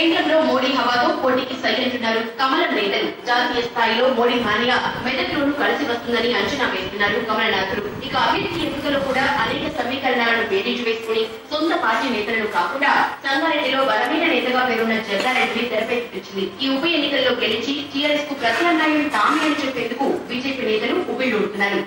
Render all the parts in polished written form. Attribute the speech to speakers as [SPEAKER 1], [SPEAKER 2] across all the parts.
[SPEAKER 1] కేంద్రంలో మోడీ హవాతో పోటీకి సయ్యంటున్నారు కమలం నేతలు. జాతీయ స్థాయిలో మోడీ మానియా మెదక్లోనూ కలిసి వస్తుందని అంచనా వేస్తున్నారు కమలనాథులు. ఇక అభివృద్ధి ఎన్నికలు కూడా అనేక సమీకరణాలను బేరీజు వేసుకుని సొంత పార్టీ నేతలను కాకుండా సంగారెడ్డిలో బలమైన నేతగా పేరున్న జగ్గారెడ్డిని తెరపైకి తెచ్చింది. ఈ ఉప ఎన్నికల్లో గెలిచి టీఆర్ఎస్ కు ప్రత్యామ్నాయం తామే అని చెప్పేందుకు బీజేపీ నేతలు ఉబిళ్లూడుతున్నారు.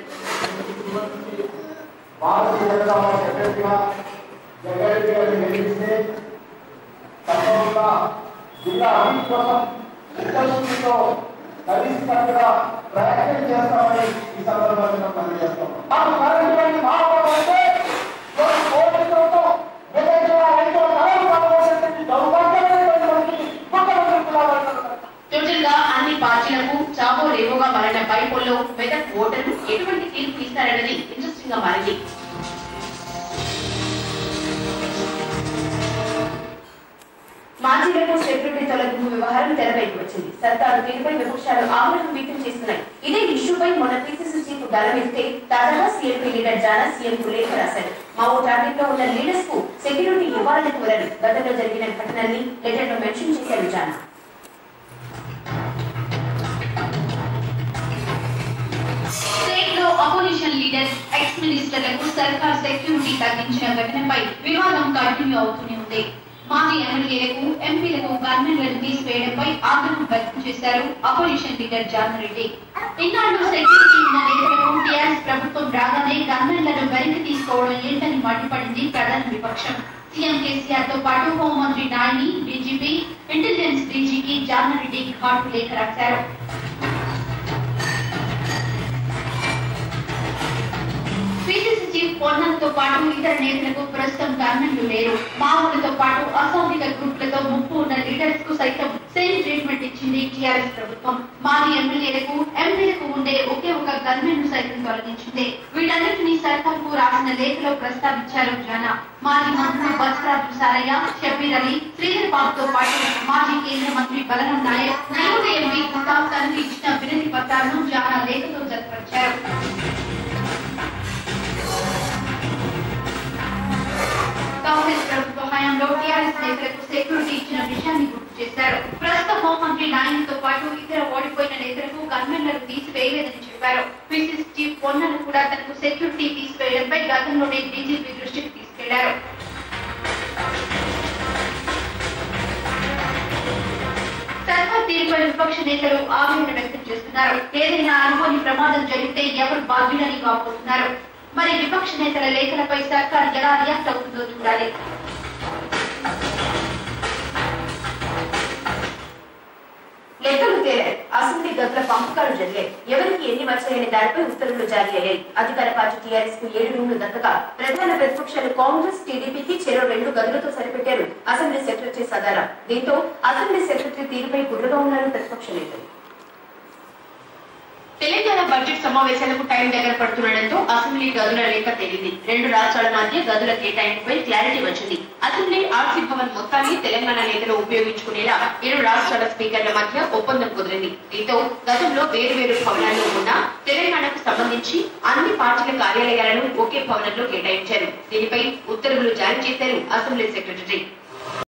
[SPEAKER 2] జిల్లా అభివృద్ధి కోసం ఉత్తర్వులతో కలిసికట్టుగా ప్రయత్నం చేస్తామని ఈ సందర్భంగా పనిచేస్తాం.
[SPEAKER 1] టోటల్ గా అన్ని పార్టీలకు చావో రేవోగా మారిన బైపోల్లో మెదక్ ఓటర్లు ఎటువంటి తీర్పు ఇస్తారన్నది ఇంట్రెస్టింగ్ గా మారింది. మాజీలకు సెక్యూరిటీ తొలగింపు వ్యవహారం తెరపైకి వచ్చింది. సర్కారు తీరుపై విపక్షాలు ఆగ్రహం వ్యక్తం చేస్తున్నాయి. ఇదే ఇష్యూపై మొన్న పిసిసి చీఫ్ గలమెత్తే తాజాగా సీఎంపీ లీడర్ జానా సీఎం కు లేఖ రాశారు. మావో టార్గెట్ లో ఉన్న లీడర్స్ కు సెక్యూరిటీ ఇవ్వాలని కోరారు. గతంలో జరిగిన ఘటనల్ని లెటర్ లో మెన్షన్ చేశారు జానా. స్టేట్ లో అపోజిషన్ లీడర్ ఎక్స్ మినిస్టర్లకు సర్కార్ సెక్యూరిటీ తగ్గించిన ఘటనపై వివాదం కంటిన్యూ అవుతూనే ఉంది. మాజీ ఎమ్మెల్యేలకు ఎంపీలకు గన్మెన్లను తీసివేయడంపై ఆగ్రహం వ్యక్తం చేశారు అపోజిషన్ లీడర్ జానారెడ్డి. ఇన్నాళ్ళు సెక్యూరిటీ ఉన్న నేతలకు టీఆర్ఎస్ ప్రభుత్వం రాగానే గన్మెన్లను వెనక్కి తీసుకోవడం ఏంటని మండిపడింది ప్రధాన విపక్షం. సీఎం కేసీఆర్ తో పాటు హోంమంత్రి నాయని, డీజీపీ, ఇంటెలిజెన్స్ డీజీకి జానారెడ్డి ఘాటు లేఖ రాశారు. పిసిసి చీఫ్ పొన్నాలతో పాటు ఇతర నేతలకు ప్రస్తుతం గన్మెన్లు లేరు. మావోలతో పాటు అసాంఘిక గ్రూపులతో ముప్పు ఉన్న లీడర్స్ కు సైతం సేమ్ ట్రీట్మెంట్ ఇచ్చింది టీఆర్ఎస్ ప్రభుత్వం. మాజీ ఎమ్మెల్యేలకు, ఎంపీలకు ఉండే ఒకే ఒక గన్మెన్ ను సైతం తొలగించింది. వీటన్నిటినీ సర్కార్ కు రాసిన లేఖలో ప్రస్తావించారు జానా. మాజీ మంత్రులు బస్రాజు సారయ్య, షబీర్ అలీ, శ్రీధర్ బాబుతో పాటు మాజీ కేంద్ర మంత్రి బలరాం నాయక్, నలుగురు ఎంపీ తండ్రి ఇచ్చిన వినతి పత్రాలను జానా లేఖతో జతపరిచారు. కాంగ్రెస్ ప్రభుత్వ హయాంలో టీఆర్ఎస్ నేతలకు సెక్యూరిటీ ఇచ్చిన విషయాన్ని గుర్తు చేశారు. ప్రస్తుత హోంమంత్రి నాయనితో పాటు ఇతర ఓడిపోయిన నేతలకు గన్మెన్లను తీసివేయలేదని చెప్పారు. పిసిసి చీఫ్ పొన్నాలు కూడా తనకు సెక్యూరిటీ తీసివేయడంపై గతంలోనే డీజీపీ దృష్టికి తీసుకెళ్లారు. సర్కార్ తీరుపై విపక్ష నేతలు ఆవేదన వ్యక్తం చేస్తున్నారు. ఏదైనా అనుకోని ప్రమాదం జరిగితే ఎవరు బాధ్యులని వాపోతున్నారు. మరి విపక్ష నేతల లేఖలపై సర్కార్ ఎలా రియాక్ట్ అవుతుందో చూడాలి. లెక్కలు తేలాయి. అసెంబ్లీ గదుల పంపకాలు జరిగాయి. ఎవరికి ఎన్ని వచ్చాయనే దానిపై ఉత్తర్వులు జారీ అయ్యాయి. అధికార పార్టీ టీఆర్ఎస్ కు 7 రూమ్లు దక్కగా ప్రధాన ప్రతిపక్షాలు కాంగ్రెస్, టీడీపీకి చెరో 2 గదులతో సరిపెట్టారు అసెంబ్లీ సెక్రటరీ సదారాం. దీంతో అసెంబ్లీ సెక్రటరీ తీరుపై గుర్రుగా ఉన్నారు ప్రతిపక్ష నేతలు. తెలంగాణ బడ్జెట్ సమావేశాలకు టైం దగ్గర పడుతుండటంతో అసెంబ్లీ గదుల లేఖ తేలింది. 2 రాష్ట్రాల మధ్య గదుల కేటాయింపుపై క్లారిటీ వచ్చింది. అసెంబ్లీ ఆర్సీ భవన్ మొత్తాన్ని తెలంగాణ నేతలు ఉపయోగించుకునేలా 2 రాష్ట్రాల స్పీకర్ల మధ్య ఒప్పందం కుదిరింది. దీంతో గతంలో వేరు భవనాల్లో ఉన్న తెలంగాణకు సంబంధించి అన్ని పార్టీల కార్యాలయాలను ఒకే భవనంలో కేటాయించారు. దీనిపై ఉత్తర్వులు జారీ చేశారు అసెంబ్లీ సెక్రటరీ.